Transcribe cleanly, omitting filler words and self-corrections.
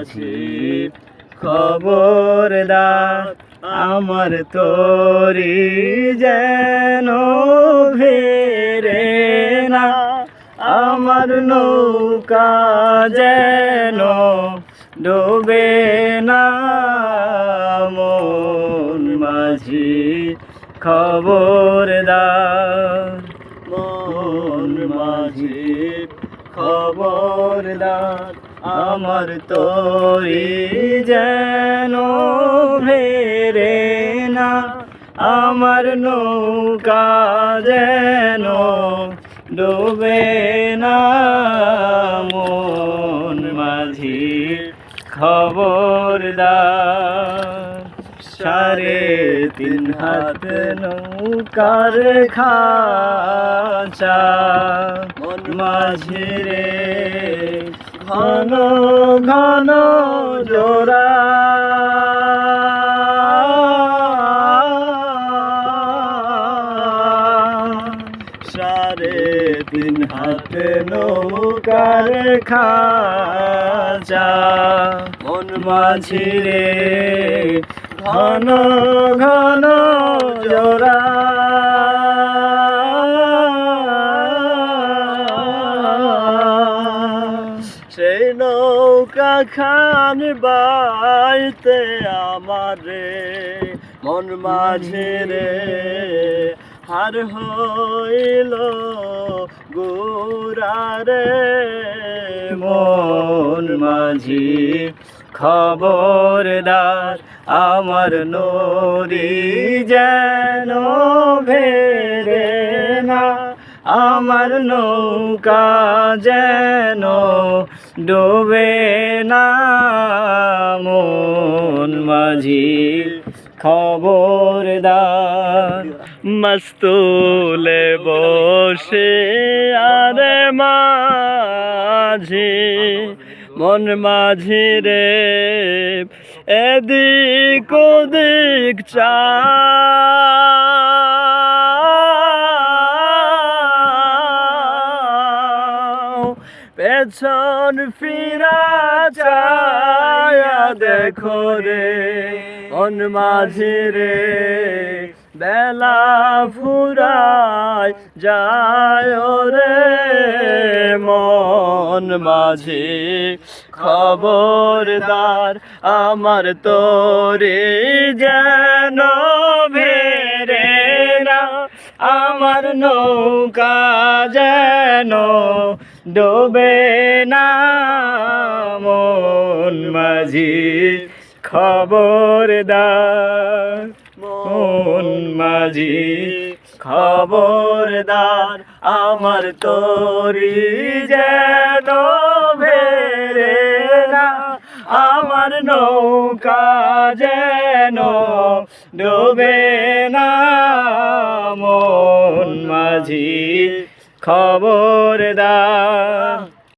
মাঝি খবরদার আমার তরি যেন ভেরে না, আমার নৌকা যেন ডোবে না। মন মাঝি খবরদার, মন মাঝি খবরদার আমার তরি যেন ভেরে না, আমার নৌকা যেন ডোবে না। মন মাঝি খবরদার, 3.5 হাত নৌকার খাঁচা মন মাঝি রে ঘন ঘন জোড়া। 3.5 হাত নৌকার খাঁচা মন মাঝি রে ঘন ঘন জোড়া। সেই নৌকা খান বাইতে আমারে মন মাঝি রে হার হইল গোরারে। মন মাঝি খবরদার আমার নরি যেন ভেরে না, আমার নৌকা যেন ডোবে না। মন মাঝি খবরদার, মস্তুলে বসে আরে মাঝি মন মাঝি রে এদিক ওদিক চা। পেছন ফিরা চায়া দেখো রে মন মাঝি রে বেলা ফুরায় যায় রে। মন মাঝি খবরদার আমার তরি যেন ভেরে না, আমার নৌকা যেন ডোবে না। মন মাঝি খবরদার, মন মাঝি খবরদার আমার তরি যেন ভেরে না, আমার নৌকা যেন ডোবে না। মন মাঝি খবরদার।